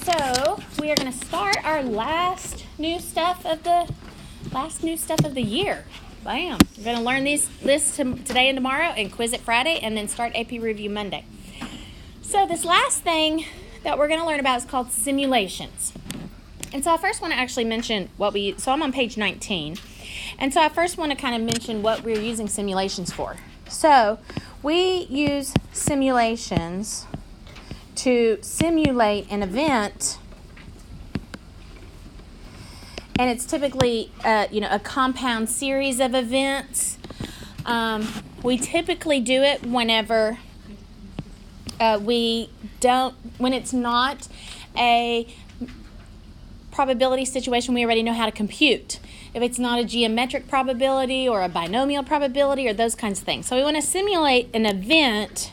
So we are going to start our last new stuff of the year. Bam! We're going to learn these lists today and tomorrow, and quiz it Friday, and then start AP Review Monday. So this last thing that we're going to learn about is called simulations. And so I first want to actually mention so I'm on page 19. And so I first want to kind of mention what we're using simulations for. So we use simulations to simulate an event, and it's typically a compound series of events. We typically do it whenever when it's not a probability situation we already know how to compute. If it's not a geometric probability or a binomial probability or those kinds of things. So we want to simulate an event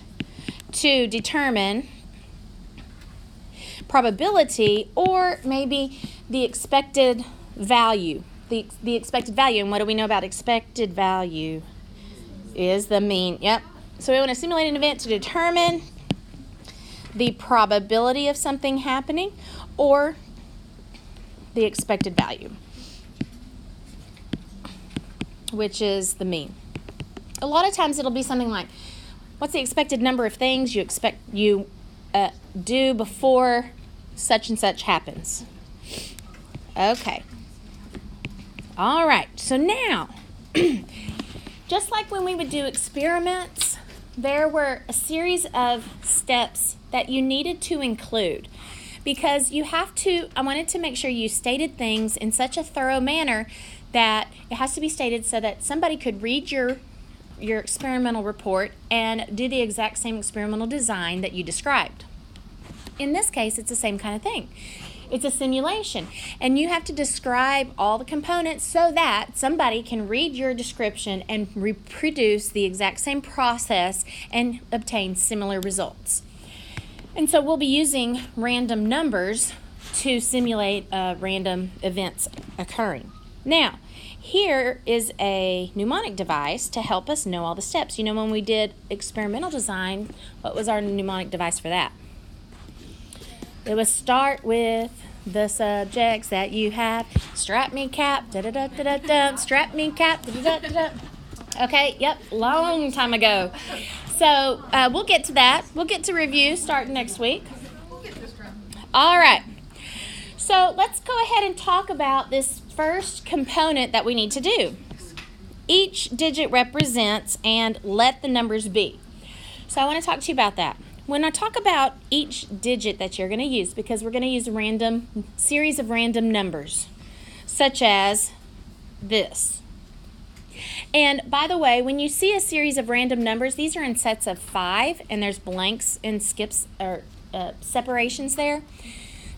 to determine probability or maybe the expected value. The expected value, and what do we know about expected value? Is the mean. Yep. So we want to simulate an event to determine the probability of something happening or the expected value, which is the mean. A lot of times it'll be something like, what's the expected number of things you do before such and such happens? Okay. All right. So now, just like when we would do experiments, there were a series of steps that you needed to include, because I wanted to make sure you stated things in such a thorough manner that it has to be stated so that somebody could read your experimental report and do the exact same experimental design that you described. In this case, it's the same kind of thing. It's a simulation, and you have to describe all the components so that somebody can read your description and reproduce the exact same process and obtain similar results. And so we'll be using random numbers to simulate random events occurring. Now, here is a mnemonic device to help us know all the steps. You know, when we did experimental design, what was our mnemonic device for that? It was start with the subjects that you have. Strap me cap, da-da-da-da-da-da, strap me cap, da-da-da-da-da. Okay, yep, long time ago. So we'll get to that. We'll get to review starting next week. All right. So let's go ahead and talk about this first component that we need to do. Each digit represents and let the numbers be. So I want to talk to you about that. When I talk about each digit that you're going to use, because we're going to use a series of random numbers, such as this. And by the way, when you see a series of random numbers, these are in sets of 5, and there's blanks and skips or separations there,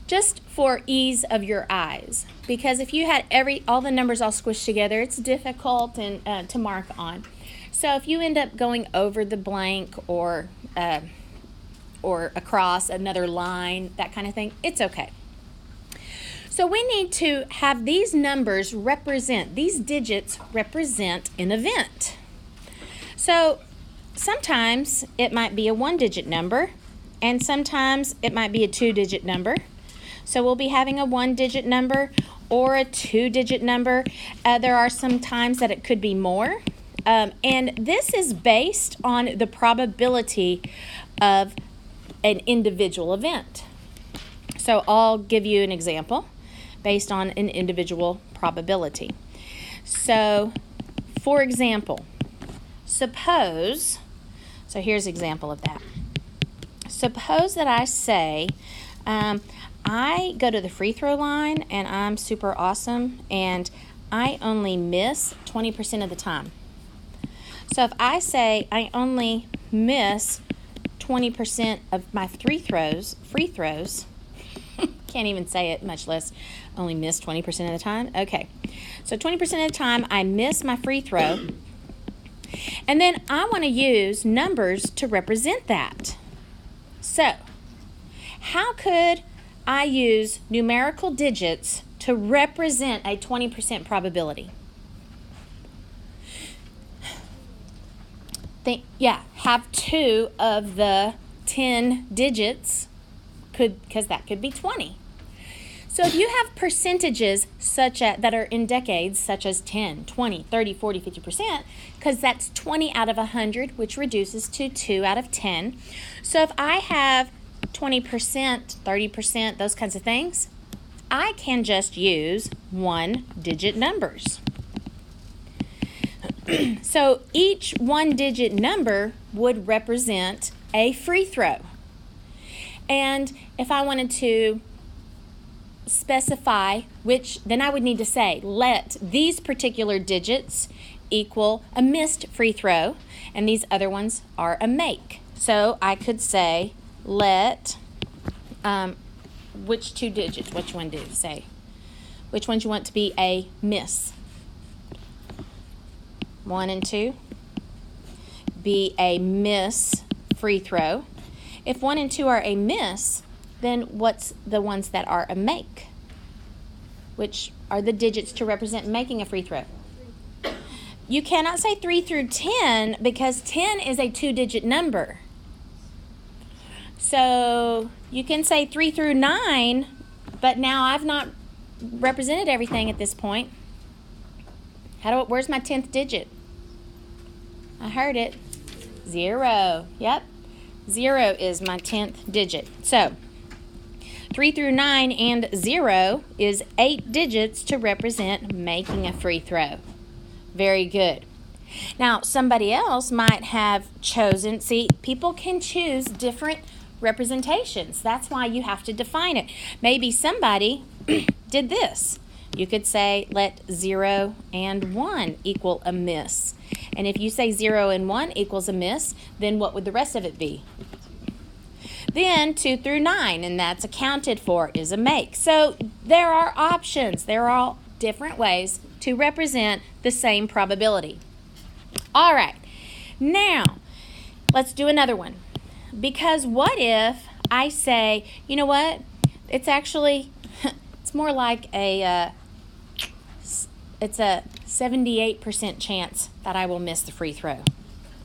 just for ease of your eyes. Because if you had all the numbers all squished together, it's difficult to mark on. So if you end up going over the blank or across another line, that kind of thing, it's okay. So we need to have these numbers these digits represent an event. So sometimes it might be a 1-digit number, and sometimes it might be a 2-digit number. So we'll be having a 1-digit number or a 2-digit number. There are some times that it could be more. And this is based on the probability of an individual event. So I'll give you an example based on an individual probability. So, for example, so here's an example of that. Suppose that I say, I go to the free throw line and I'm super awesome and I only miss 20% of the time. So if I say I only miss 20% of my free throws, can't even say it, much less only miss 20% of the time. Okay, so 20% of the time I miss my free throw, and then I want to use numbers to represent that. So how could I use numerical digits to represent a 20% probability? Have 2 of the 10 digits, because that could be 20. So if you have percentages that are in decades, such as 10, 20, 30, 40, 50%, because that's 20 out of 100, which reduces to 2 out of 10. So if I have 20%, 30%, those kinds of things, I can just use one-digit numbers. So each one-digit number would represent a free throw. And if I wanted to specify which, then I would need to say, let these particular digits equal a missed free throw, and these other ones are a make. So I could say, let, which two digits, which one do you say? Which ones you want to be a miss? 1 and 2 be a miss free throw. If 1 and 2 are a miss, then what's the ones that are a make? Which are the digits to represent making a free throw? You cannot say 3 through 10 because 10 is a 2-digit number. So you can say 3 through 9, but now I've not represented everything at this point. Where's my 10th digit? I heard it. 0. Yep. 0 is my 10th digit. So 3 through 9 and 0 is 8 digits to represent making a free throw. Very good. Now, somebody else might have chosen, see, people can choose different representations. That's why you have to define it. Maybe somebody did this. You could say, let 0 and 1 equal a miss. And if you say 0 and 1 equals a miss, then what would the rest of it be? Then 2 through 9, and that's accounted for, is a make. So there are options. There are all different ways to represent the same probability. All right, now let's do another one. Because what if I say, you know what, it's actually, it's more like it's a 78% chance that I will miss the free throw.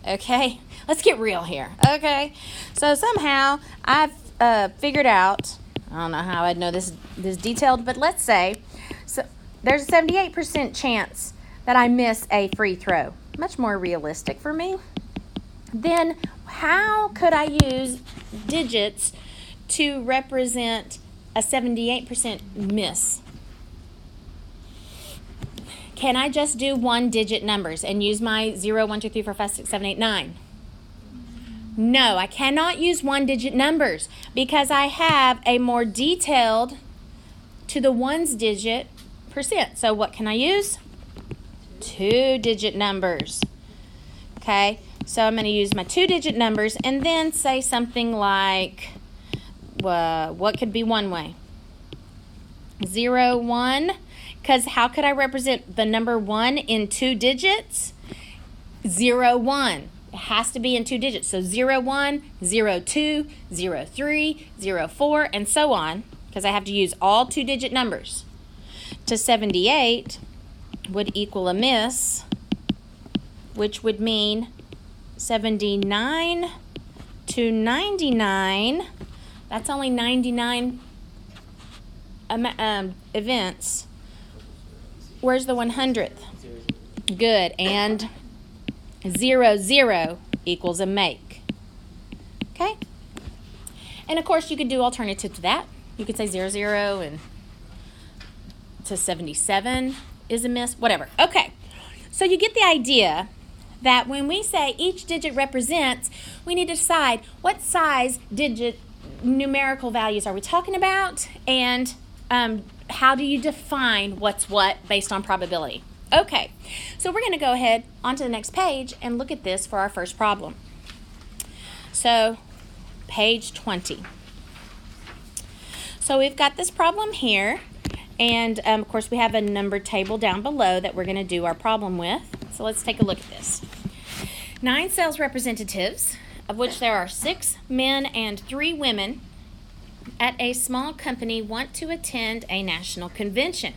Okay, let's get real here. Okay, so somehow I've figured out, I don't know how I'd know this detailed, but let's say, so there's a 78% chance that I miss a free throw. Much more realistic for me. Then how could I use digits to represent a 78% miss? Can I just do one-digit numbers and use my 0, 1, 2, 3, 4, 5, 6, 7, 8, 9? No, I cannot use one-digit numbers because I have a more detailed to the ones digit percent. So what can I use? 2-digit numbers. Okay, so I'm going to use my 2-digit numbers and then say something like, what could be one way? 0, 1. Because how could I represent the number 1 in 2 digits? 0, 1. It has to be in 2 digits. So 0, 1, 0, 2, 0, 3, 0, 4, and so on. Because I have to use all 2-digit numbers. To 78 would equal a miss, which would mean 79 to 99. That's only 99 events. Where's the 100th? Good. And 0, 0 equals a make. Okay? And of course, you could do alternative to that. You could say 0, 0 and to 77 is a miss. Whatever. Okay. So you get the idea that when we say each digit represents, we need to decide what size digit numerical values are we talking about, and how do you define what's what based on probability? Okay, so we're going to go ahead onto the next page and look at this for our first problem. So, page 20. So we've got this problem here, and of course we have a number table down below that we're going to do our problem with. So let's take a look at this. 9 sales representatives, of which there are 6 men and 3 women, at a small company want to attend a national convention.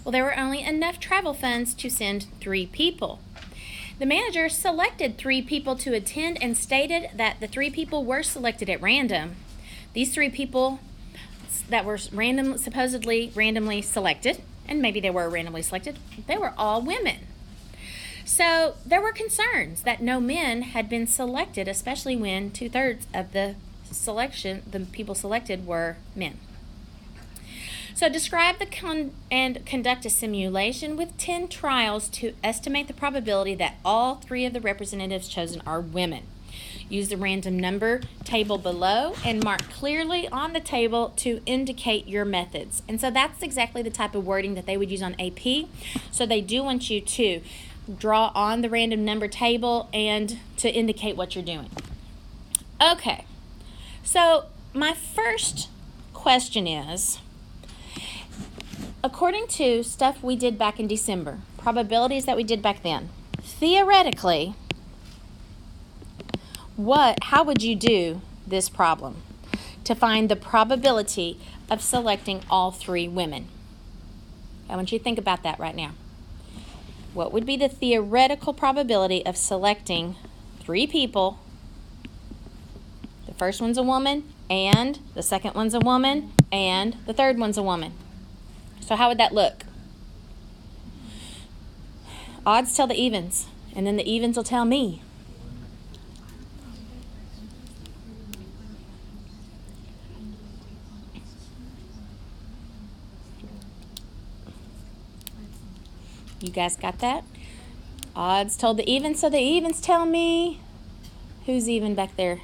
Well, there were only enough travel funds to send 3 people. The manager selected 3 people to attend and stated that the 3 people were selected at random. These 3 people that were supposedly randomly selected, and maybe they were randomly selected, they were all women. So there were concerns that no men had been selected, especially when 2/3 of the people selected were men. So describe and conduct a simulation with 10 trials to estimate the probability that all 3 of the representatives chosen are women. Use the random number table below and mark clearly on the table to indicate your methods. And so that's exactly the type of wording that they would use on AP. So they do want you to draw on the random number table and to indicate what you're doing. Okay, so my first question is, according to stuff we did back in December, probabilities that we did back then, theoretically, how would you do this problem to find the probability of selecting all 3 women? I want you to think about that right now. What would be the theoretical probability of selecting 3 people? The first one's a woman, and the second one's a woman, and the third one's a woman. So how would that look? Odds tell the evens, and then the evens will tell me. You guys got that? Odds told the evens, so the evens tell me. Who's even back there?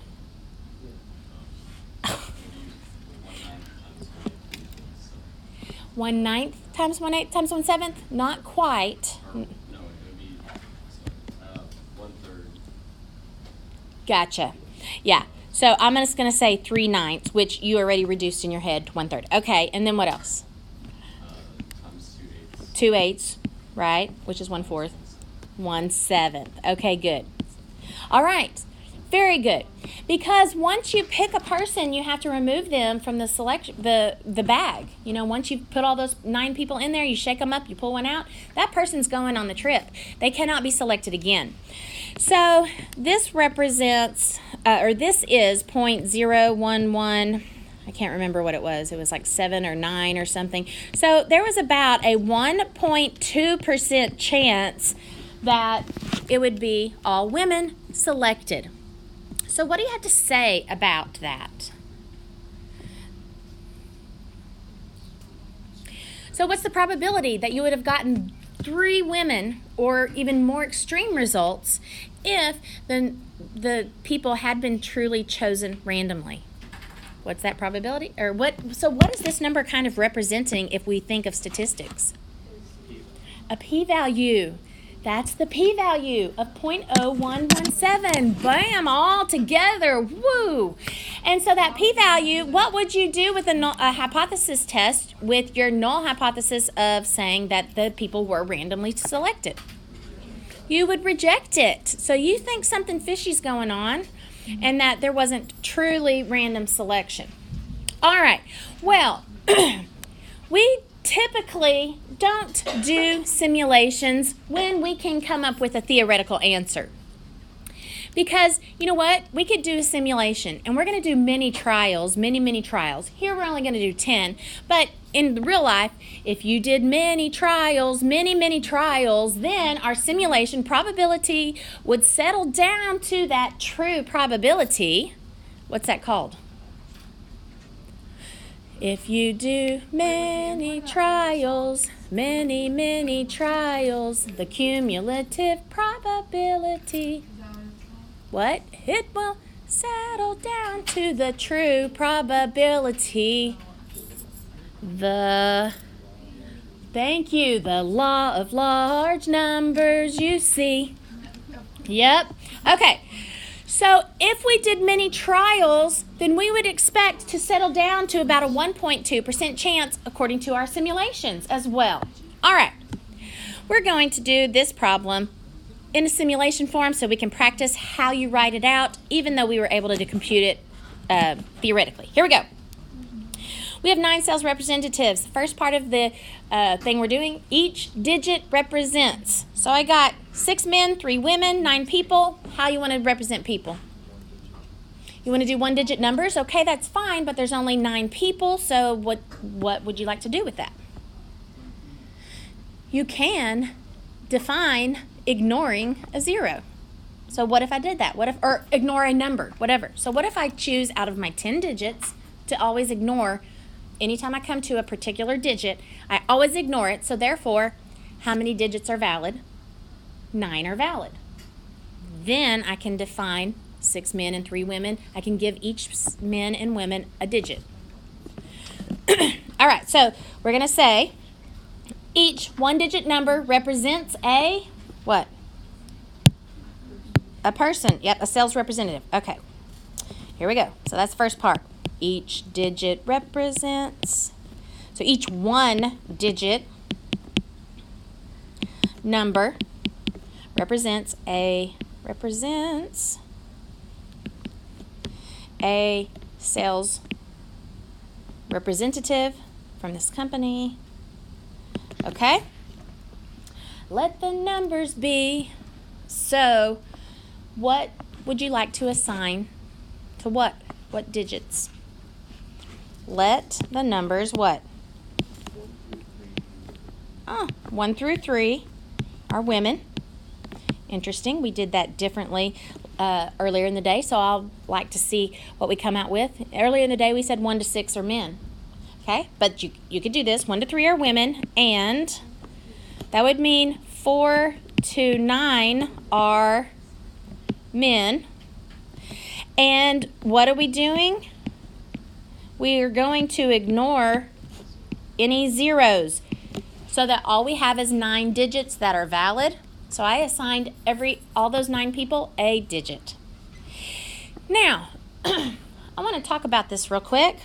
1/9 times 1/8 times 1/7? Not quite. No, it would be 1/3. Gotcha. Yeah. So I'm just going to say 3/9, which you already reduced in your head to 1/3. Okay, and then what else? Times 2/8. 2/8, right? Which is 1/4. 1/7. Okay, good. All right. Very good. Because once you pick a person, you have to remove them from the selection, the bag. You know, once you put all those 9 people in there, you shake them up, you pull one out, that person's going on the trip. They cannot be selected again. So this represents, this is 0.011, I can't remember what it was. It was like 7 or 9 or something. So there was about a 1.2% chance that it would be all women selected. So what do you have to say about that? So what's the probability that you would have gotten 3 women or even more extreme results if the people had been truly chosen randomly? What's that probability? So what is this number kind of representing if we think of statistics? A p-value. That's the p-value of 0.0117. Bam, all together. Woo! And so that p-value, what would you do with a hypothesis test with your null hypothesis of saying that the people were randomly selected? You would reject it. So you think something fishy's going on and that there wasn't truly random selection. All right. Well, we typically don't do simulations when we can come up with a theoretical answer. Because, you know what? We could do a simulation, and we're going to do many trials, many trials. Here we're only going to do 10, but in real life, if you did many trials, many trials, then our simulation probability would settle down to that true probability. What's that called? If you do many trials, many trials, the cumulative probability, what? It will settle down to the true probability. Thank you, the law of large numbers, you see. Yep. Okay. So if we did many trials, then we would expect to settle down to about a 1.2% chance according to our simulations as well. All right. We're going to do this problem in a simulation form so we can practice how you write it out, even though we were able to compute it theoretically. Here we go. We have 9 sales representatives. The first part of the thing we're doing, each digit represents. So I got 6 men, 3 women, 9 people. How you want to represent people? You want to do one-digit numbers? Okay, that's fine, but there's only 9 people, so what would you like to do with that? You can define ignoring a 0. So what if I did that? Or ignore a number, whatever. So what if I choose out of my 10 digits to always ignore, anytime I come to a particular digit, I always ignore it. So therefore, how many digits are valid? 9 are valid. Then I can define 6 men and 3 women. I can give each men and women a digit. All right, so we're going to say each one-digit number represents a what? A person. Yep, a sales representative. Okay, here we go. So that's the first part. Each digit represents, so each one-digit number represents a sales representative from this company. Okay? Let the numbers be. So, what would you like to assign to what? What digits? Let the numbers what? 1 through 3 are women. Interesting. We did that differently earlier in the day, so I'll like to see what we come out with. Earlier in the day, we said 1 to 6 are men. Okay, but you could do this. 1 to 3 are women, and that would mean 4 to 9 are men. And what are we doing? We are going to ignore any zeros so that all we have is 9 digits that are valid. So I assigned all those 9 people a digit. Now, I want to talk about this real quick.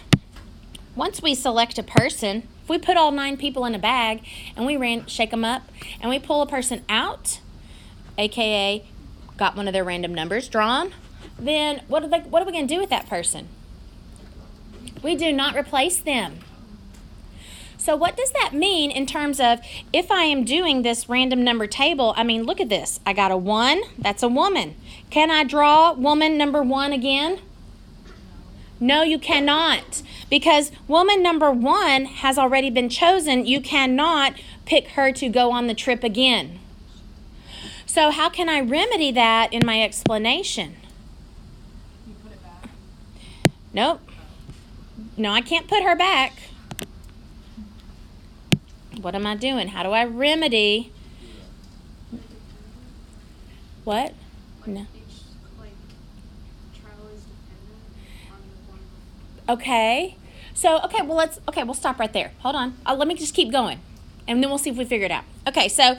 Once we select a person, if we put all 9 people in a bag and we shake them up and we pull a person out, aka got one of their random numbers drawn, then what are we going to do with that person? We do not replace them. So what does that mean in terms of if I am doing this random number table? I mean, look at this. I got a 1. That's a woman. Can I draw woman number 1 again? No, you cannot. Because woman number 1 has already been chosen. You cannot pick her to go on the trip again. So how can I remedy that in my explanation? You put it back. Nope. No, I can't put her back. What am I doing? How do I remedy? What? No. Each trial is dependent on the one. Okay. So, we'll stop right there. Hold on. Let me just keep going. And then we'll see if we figure it out. Okay, so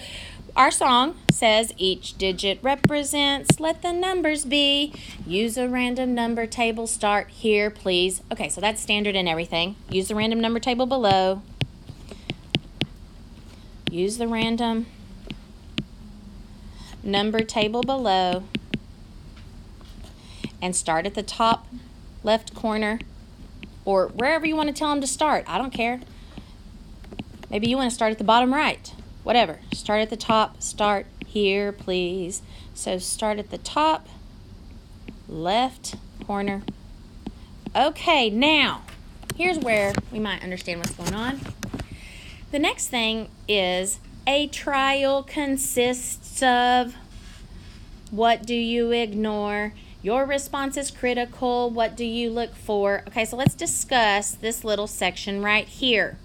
our song says each digit represents, let the numbers be. Use a random number table, start here, please. Okay, so that's standard and everything. Use the random number table below. Use the random number table below and start at the top left corner or wherever you want to tell them to start. I don't care. Maybe you want to start at the bottom right. Whatever. Start at the top. Start here, please. So start at the top left corner. Okay, now here's where we might understand what's going on. The next thing is a trial consists of what do you ignore? Your response is critical. What do you look for? Okay, so let's discuss this little section right here.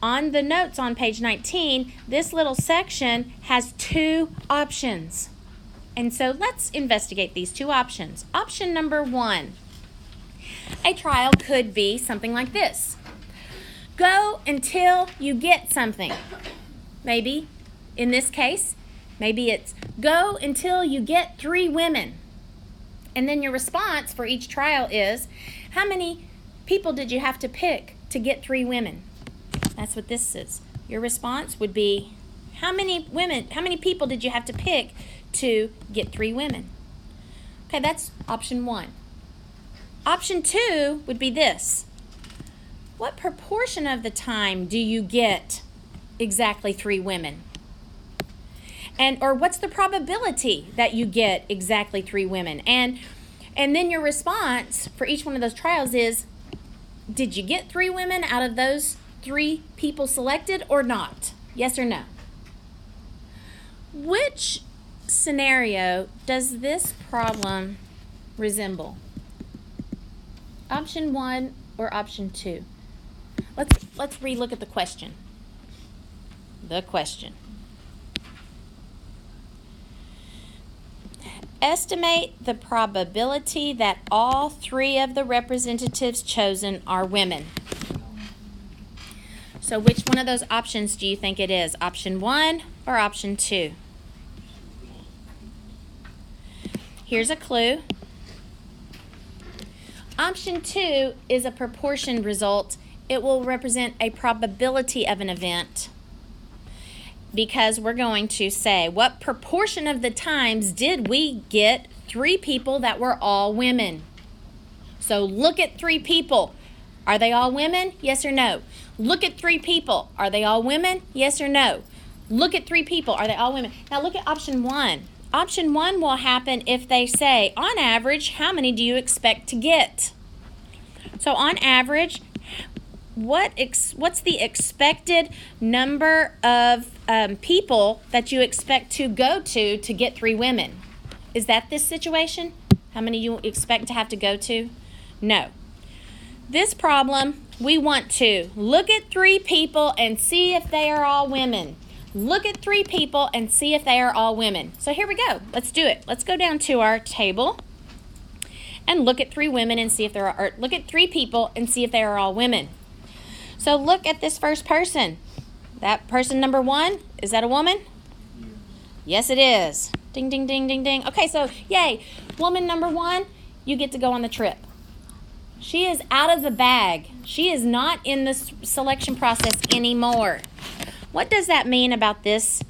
On the notes on page 19, this little section has 2 options. And so let's investigate these 2 options. Option number 1, a trial could be something like this. Go until you get something. Maybe, in this case, maybe it's go until you get 3 women. And then your response for each trial is, how many people did you have to pick to get 3 women? That's what this is. Your response would be, how many people did you have to pick to get 3 women? Okay, that's option 1. Option 2 would be this. What proportion of the time do you get exactly 3 women? Or what's the probability that you get exactly 3 women? And And then your response for each one of those trials is, did you get 3 women out of those 3 people selected or not? Yes or no? Which scenario does this problem resemble? Option 1 or option 2? Let's relook at the question. The question. Estimate the probability that all 3 of the representatives chosen are women. So which one of those options do you think it is? Option 1 or option 2? Here's a clue. Option 2 is a proportion result. It will represent a probability of an event, because we're going to say, what proportion of the times did we get 3 people that were all women? So look at 3 people. Are they all women? Yes or no? Look at 3 people. Are they all women? Yes or no? Look at 3 people. Are they all women? Now look at option 1. Option 1 will happen if they say, on average, how many do you expect to get? So on average, what's the expected number of people that you expect to go to get 3 women? Is that this situation? How many you expect to have to go to? No. This problem, we want to look at 3 people and see if they are all women. Look at 3 people and see if they are all women. So here we go. Let's do it. Let's go down to our table and look at 3 women and see if there are, or look at 3 people and see if they are all women. So look at this first person. That person number 1, is that a woman? Yes, it is. Ding, ding, ding, ding, ding. Okay, so yay. Woman number 1, you get to go on the trip. She is out of the bag. She is not in the selection process anymore. What does that mean about this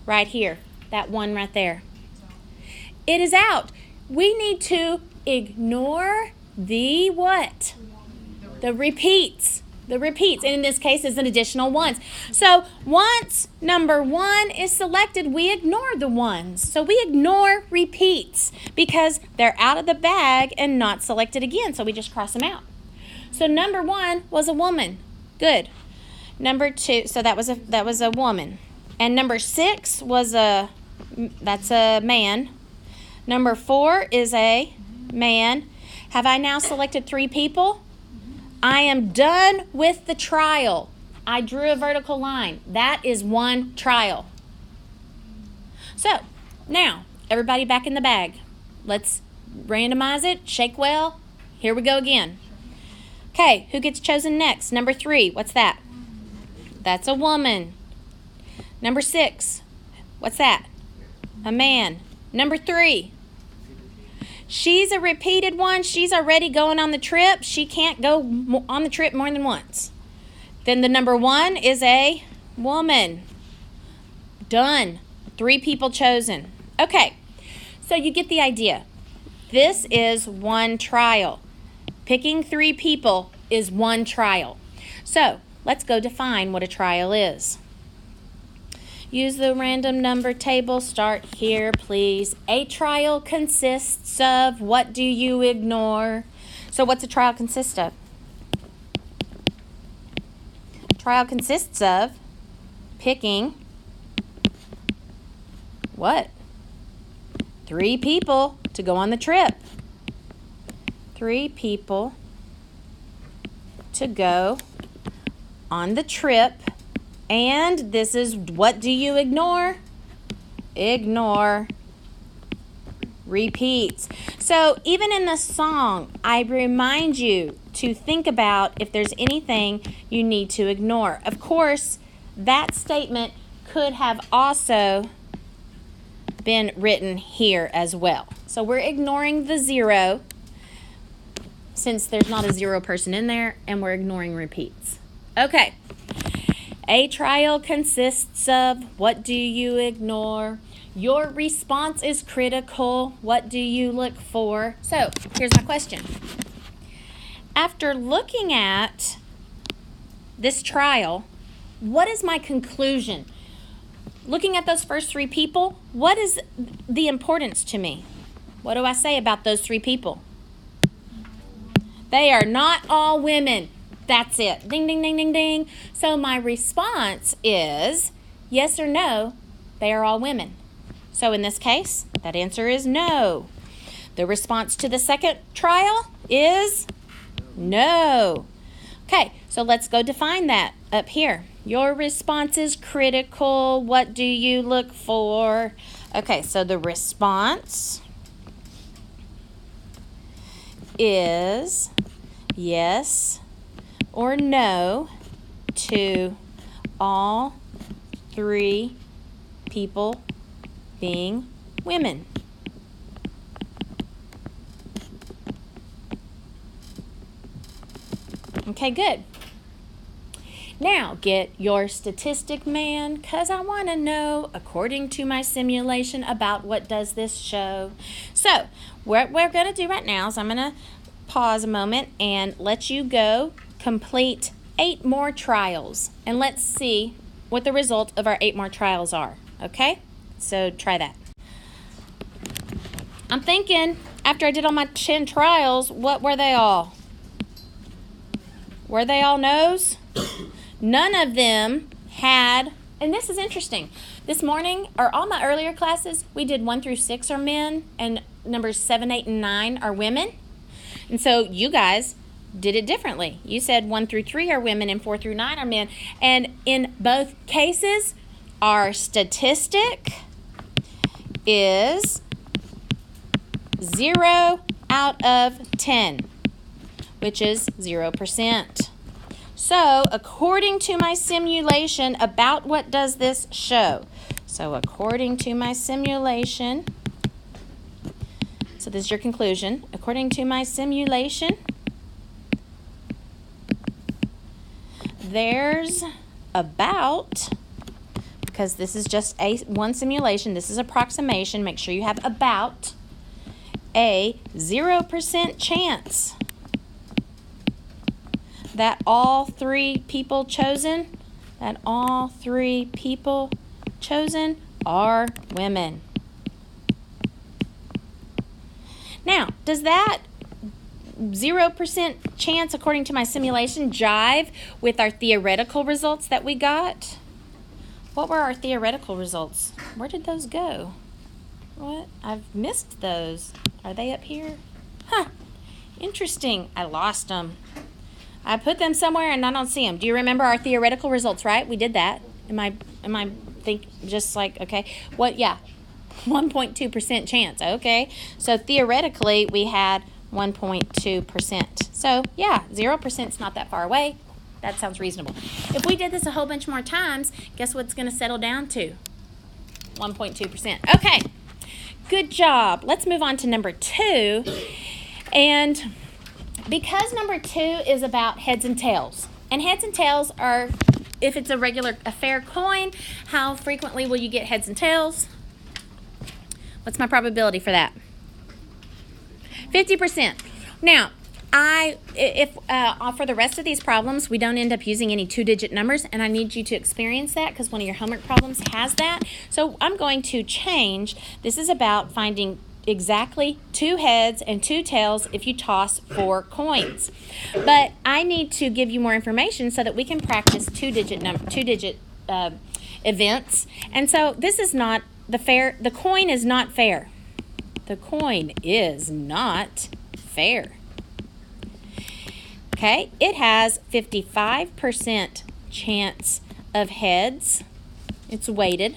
right here? That one right there. It is out. We need to ignore the what? The repeats. The repeats. And in this case, is an additional ones. So once number 1 is selected, we ignore the ones. So we ignore repeats because they're out of the bag and not selected again. So we just cross them out. So number 1 was a woman. Good. Number 2, so that was a woman. And number 6 was that's a man. Number 4 is a man. Have I now selected 3 people? I am done with the trial. I drew a vertical line. That is 1 trial. So, now, everybody back in the bag. Let's randomize it. Shake well. Here we go again. Okay, who gets chosen next? Number 3, what's that? That's a woman. Number 6, what's that? A man. Number 3, she's a repeated one. She's already going on the trip. She can't go on the trip more than once. Then the number 1 is a woman. Done. 3 people chosen. Okay, so you get the idea. This is 1 trial. Picking 3 people is 1 trial. So let's go define what a trial is. Use the random number table. Start here, please. A trial consists of, what do you ignore? So what's a trial consist of? Trial consists of picking what? 3 people to go on the trip. 3 people to go on the trip. And this is, what do you ignore? Ignore repeats. So even in the song, I remind you to think about if there's anything you need to ignore. Of course, that statement could have also been written here as well. So we're ignoring the 0 since there's not a 0 person in there, and we're ignoring repeats. Okay. A trial consists of, what do you ignore? Your response is critical. What do you look for? So here's my question. After looking at this trial, what is my conclusion? Looking at those first 3 people, what is the importance to me? What do I say about those 3 people? They are not all women. That's it. Ding, ding, ding, ding, ding. So my response is yes or no, they are all women. So in this case, that answer is no. The response to the second trial is no. Okay, so let's go define that up here. Your response is critical. What do you look for? Okay, so the response is yes or no to all 3 people being women. Okay, good. Now, get your statistic man, because I want to know, according to my simulation, about what does this show. So, what we're going to do right now is I'm going to pause a moment and let you go complete 8 more trials. And let's see what the result of our 8 more trials are. Okay? So, try that. I'm thinking, after I did all my 10 trials, what were they all? Were they all no's? None of them had, and this is interesting. This morning, or all my earlier classes, we did 1 through 6 are men, and numbers 7, 8, and 9 are women. And so you guys did it differently. You said 1 through 3 are women and 4 through 9 are men. And in both cases, our statistic is 0 out of 10, which is 0%. So, according to my simulation, about what does this show? So, according to my simulation, so this is your conclusion. According to my simulation, there's about, because this is just one simulation, this is approximation, make sure you have about a 0% chance that all 3 people chosen are women. Now, does that 0% chance, according to my simulation, jive with our theoretical results that we got? What were our theoretical results? Where did those go? What? I've missed those. Are they up here? Huh. Interesting. I lost them. I put them somewhere and I don't see them. Do you remember our theoretical results, right? We did that. Am I just like, okay. What, yeah. 1.2% chance. Okay. So theoretically we had 1.2%. So yeah, 0% is not that far away. That sounds reasonable. If we did this a whole bunch more times, guess what's going to settle down to? 1.2%. Okay. Good job. Let's move on to number 2. And because number 2 is about heads and tails, and heads and tails are, if it's a fair coin, how frequently will you get heads and tails? What's my probability for that? 50%. Now, for the rest of these problems, we don't end up using any 2-digit numbers, and I need you to experience that because one of your homework problems has that. So I'm going to change. This is about finding exactly 2 heads and 2 tails if you toss 4 coins. But I need to give you more information so that we can practice 2-digit events. And so this is not the coin is not fair. The coin is not fair. Okay, it has 55% chance of heads. It's weighted,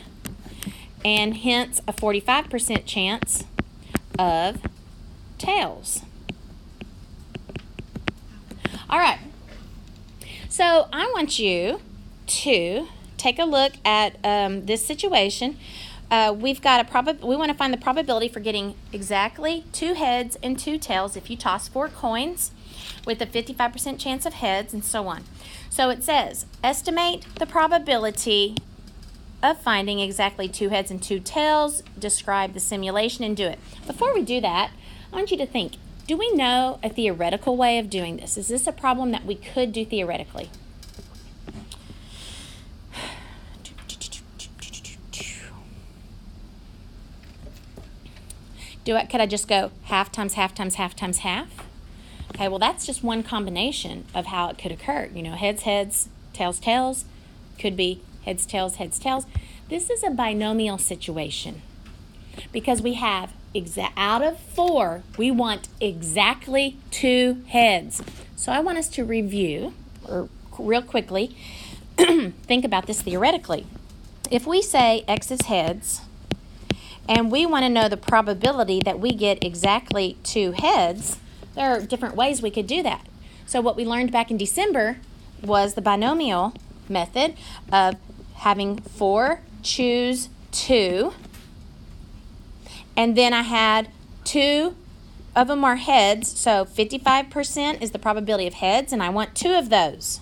and hence a 45% chance of tails. All right. So I want you to take a look at this situation. We've got we want to find the probability for getting exactly 2 heads and 2 tails if you toss 4 coins with a 55% chance of heads and so on. So it says, estimate the probability of finding exactly 2 heads and 2 tails, describe the simulation, and do it. Before we do that, I want you to think, do we know a theoretical way of doing this? Is this a problem that we could do theoretically? Could I just go half times half times half times half? Okay, well, that's just one combination of how it could occur. You know, heads, heads, tails, tails. Could be heads, tails, heads, tails. This is a binomial situation because we have out of 4, we want exactly 2 heads. So I want us to review, or real quickly, think about this theoretically. If we say X is heads, and we want to know the probability that we get exactly 2 heads, there are different ways we could do that. So what we learned back in December was the binomial method of having 4 choose 2, and then I had 2 of them are heads, so 55% is the probability of heads, and I want 2 of those.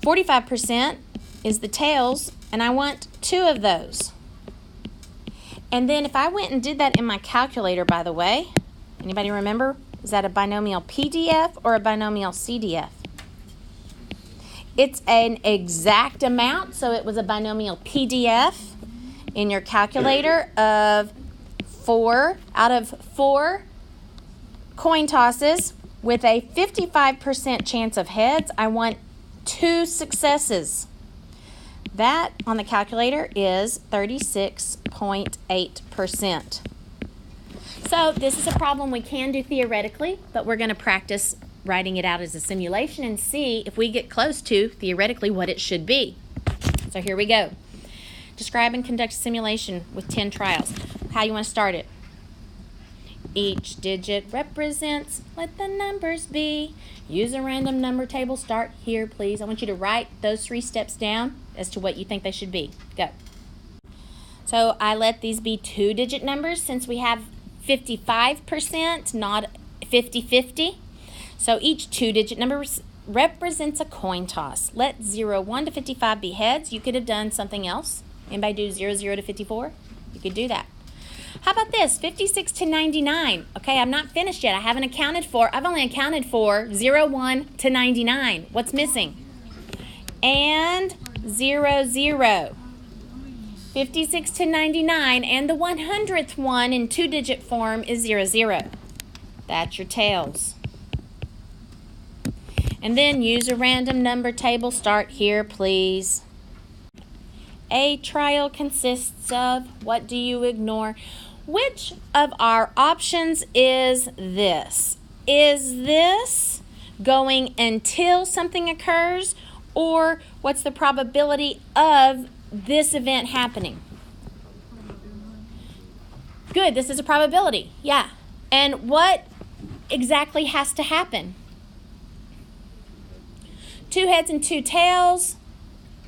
45% is the tails, and I want 2 of those. And then if I went and did that in my calculator, by the way, anybody remember? Is that a binomial PDF or a binomial CDF? It's an exact amount, so it was a binomial PDF in your calculator of 4 out of 4 coin tosses with a 55% chance of heads. I want 2 successes. That on the calculator is 36.8%. So this is a problem we can do theoretically, but we're going to practice writing it out as a simulation and see if we get close to theoretically what it should be. So here we go. Describe and conduct a simulation with 10 trials. How you want to start it? Each digit represents, let the numbers be. Use a random number table. Start here, please. I want you to write those 3 steps down as to what you think they should be. Go. So I let these be 2-digit numbers since we have 55%, not 50-50. So each 2-digit number represents a coin toss. Let 01 to 55 be heads. You could have done something else. Anybody do 00 to 54? You could do that. How about this? 56 to 99. Okay, I'm not finished yet. I've only accounted for 01 to 99. What's missing? And 00. 56 to 99, and the 100th one in 2-digit form is 00. That's your tails. And then use a random number table. Start here, please. A trial consists of, what do you ignore? Which of our options is this? Is this going until something occurs, or what's the probability of this event happening? Good, this is a probability, yeah. And what exactly has to happen? 2 heads and 2 tails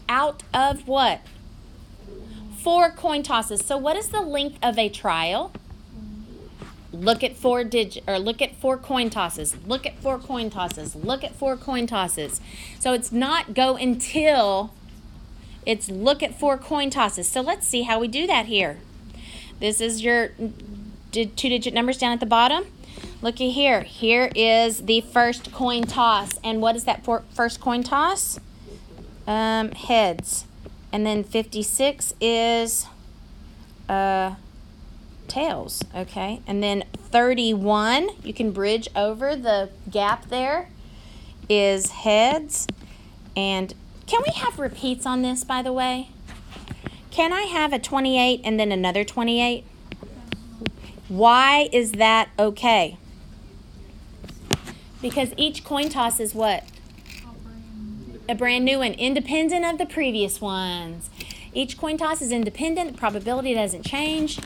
out of what? 4 coin tosses. So what is the length of a trial? Look at 4 coin tosses. Look at 4 coin tosses. Look at 4 coin tosses. So it's not go until, it's look at 4 coin tosses. So let's see how we do that here. This is your 2-digit numbers down at the bottom. Looky here. Here is the first coin toss. And what is that first coin toss? Heads. And then 56 is tails, okay? And then 31, you can bridge over the gap there, is heads. And can we have repeats on this, by the way? Can I have a 28 and then another 28? Why is that okay? Because each coin toss is what? A brand new one, independent of the previous ones. Each coin toss is independent. The probability doesn't change.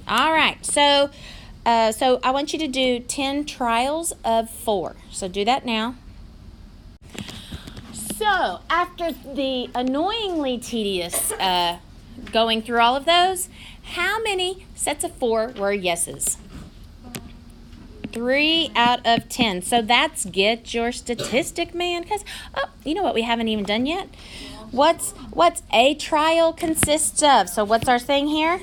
All right, so I want you to do 10 trials of 4. So do that now. So after the annoyingly tedious going through all of those, how many sets of 4 were yeses? 3 out of 10. So that's get your statistic, man. Because, oh, you know what we haven't even done yet? What's a trial consists of? So what's our thing here?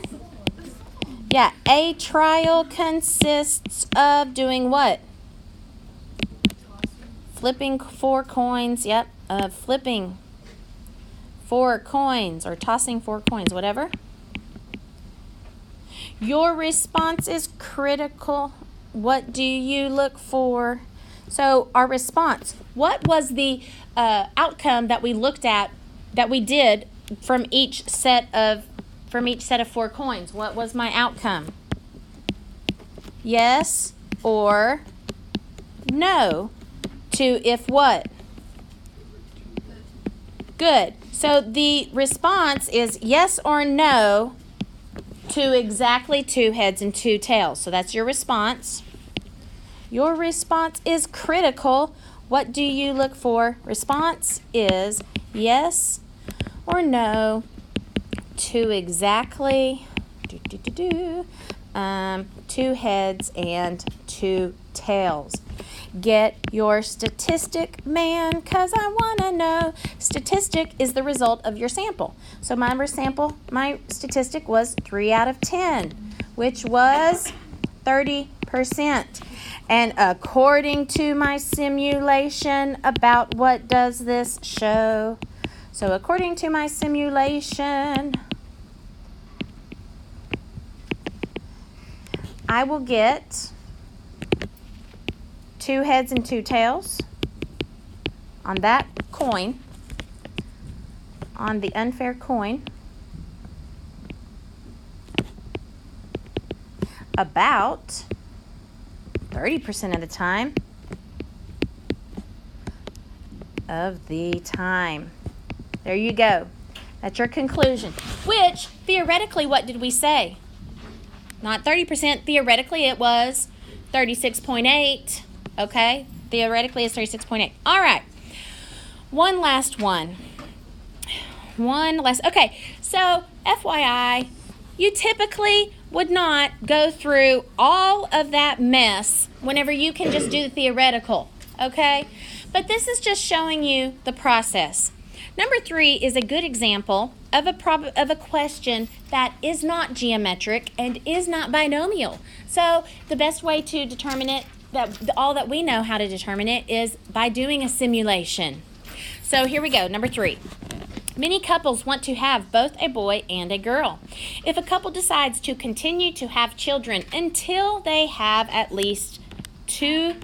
Yeah, a trial consists of doing what? Flipping 4 coins. Yep, flipping 4 coins or tossing 4 coins, whatever. Your response is critical. What do you look for? So our response, what was the outcome that we looked at, that we did from each set of 4 coins? What was my outcome? Yes or no to if what? Good. So the response is yes or no to exactly 2 heads and 2 tails. So that's your response. Your response is critical. What do you look for? Response is yes or no to exactly 2 heads and 2 tails. Get your statistic, man, because I want to know. Statistic is the result of your sample. So my statistic was 3 out of 10, which was 30%. And according to my simulation, about what does this show? So according to my simulation, I will get 2 heads and 2 tails on that coin, on the unfair coin, about 30% of the time There you go. That's your conclusion. Which, theoretically, what did we say? Not 30%. Theoretically, it was 36.8. Okay? Theoretically, it's 36.8. All right. One last one. Okay, so FYI, you typically would not go through all of that mess whenever you can just do the theoretical, okay? But this is just showing you the process. Number 3 is a good example of a question that is not geometric and is not binomial. So the best way to determine it, all that we know how to determine it, is by doing a simulation. So here we go, number 3. Many couples want to have both a boy and a girl. If a couple decides to continue to have children until they have at least 2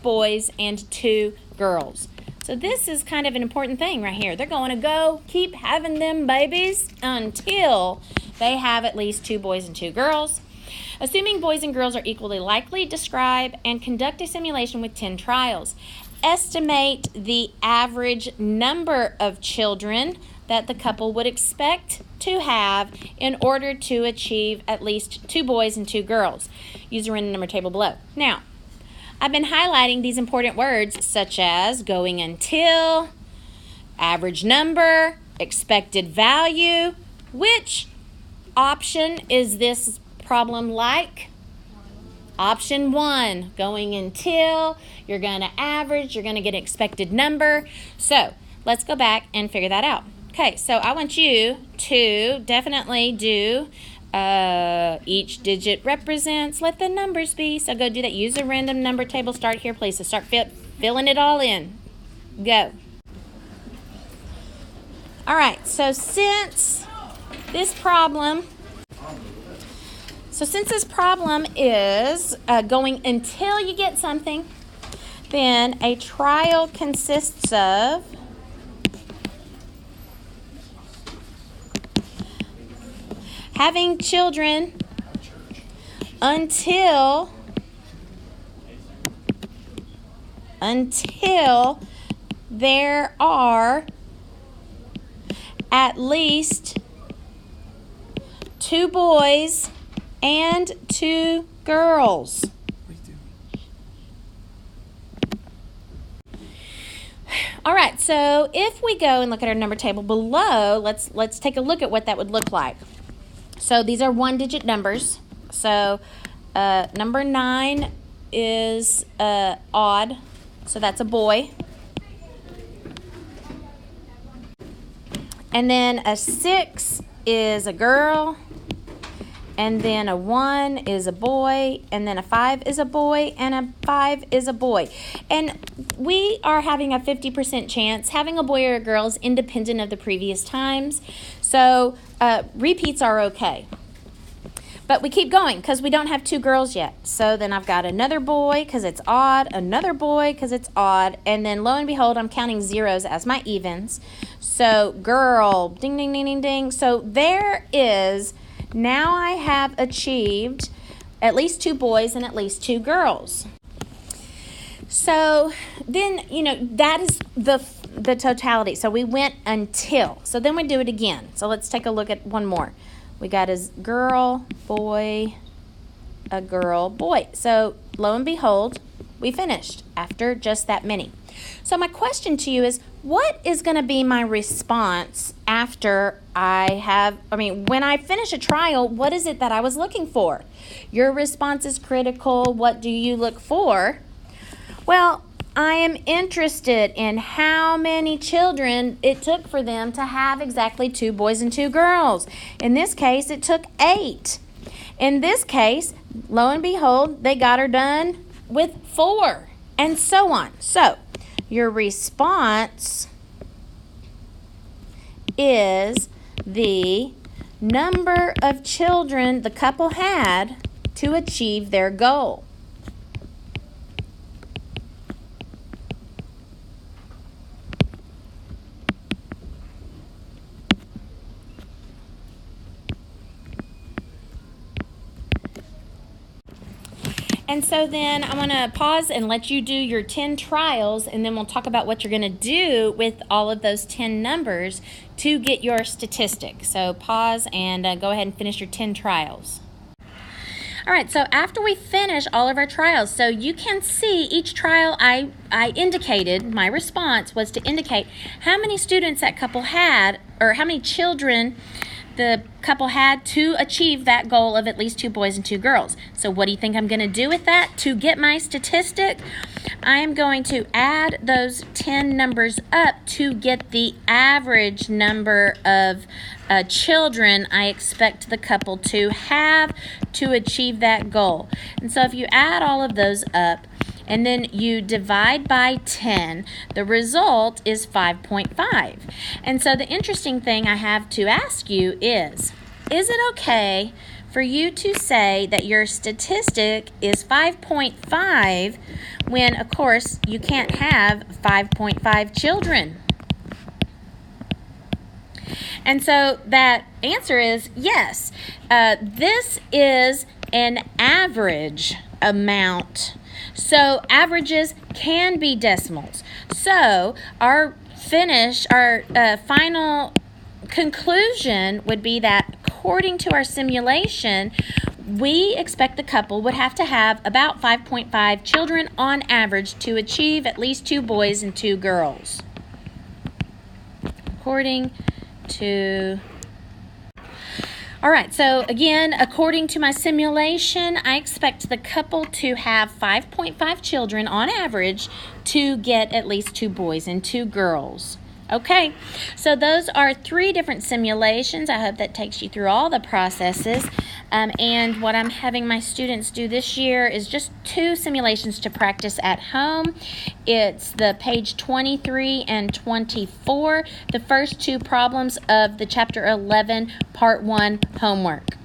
boys and 2 girls. So this is kind of an important thing right here. They're going to go keep having them babies until they have at least 2 boys and 2 girls. Assuming boys and girls are equally likely, describe and conduct a simulation with 10 trials. Estimate the average number of children that the couple would expect to have in order to achieve at least 2 boys and 2 girls. Use the random number table below. Now, I've been highlighting these important words such as going until, average number, expected value. Which option is this problem like? Option 1, going until, you're going to average, you're going to get an expected number. So let's go back and figure that out. Okay, so I want you to definitely do each digit represents, let the numbers be. So go do that. Use a random number table. Start here, please. So start filling it all in. Go. All right, so since this problem is going until you get something, then a trial consists of having children until there are at least 2 boys and 2 girls. All right, so if we go and look at our number table below, let's take a look at what that would look like. So these are 1-digit numbers. So number 9 is odd, so that's a boy. And then a 6 is a girl. And then a 1 is a boy, and then a 5 is a boy, and a 5 is a boy. And we are having a 50% chance. Having a boy or a girl is independent of the previous times. So repeats are okay. But we keep going because we don't have 2 girls yet. So then I've got another boy because it's odd, another boy because it's odd, and then lo and behold, I'm counting zeros as my evens. So girl, ding, ding, ding, ding, ding. So there is, now I have achieved at least 2 boys and at least 2 girls. So then, that is the totality. So we went until. So then we do it again. So let's take a look at one more. We got a girl, boy, a girl, boy. So lo and behold, we finished after just that many. So my question to you is, what is going to be my response after when I finish a trial, what is it that I was looking for? Your response is critical. What do you look for? Well, I am interested in how many children it took for them to have exactly 2 boys and 2 girls. In this case, it took 8. In this case, lo and behold, they got her done with 4, and so on. So, your response is the number of children the couple had to achieve their goal. And so then I'm going to pause and let you do your 10 trials, and then we'll talk about what you're going to do with all of those 10 numbers to get your statistic. So pause and go ahead and finish your 10 trials. All right, so after we finish all of our trials, so you can see each trial I indicated, my response was to indicate how many students that couple had, or how many children the couple had to achieve that goal of at least 2 boys and 2 girls. So what do you think I'm going to do with that? To get my statistic, I am going to add those 10 numbers up to get the average number of children I expect the couple to have to achieve that goal. And so if you add all of those up, and then you divide by 10, the result is 5.5. And so the interesting thing I have to ask you is it okay for you to say that your statistic is 5.5 when, of course, you can't have 5.5 children? And so that answer is yes. This is an average amount. So averages can be decimals. So our final conclusion would be that according to our simulation, we expect the couple would have to have about 5.5 children on average to achieve at least 2 boys and 2 girls. According to... All right, so again, according to my simulation, I expect the couple to have 5.5 children on average to get at least 2 boys and 2 girls. Okay, so those are 3 different simulations. I hope that takes you through all the processes. And what I'm having my students do this year is just 2 simulations to practice at home. It's the page 23 and 24, the first 2 problems of the chapter 11, part 1 homework.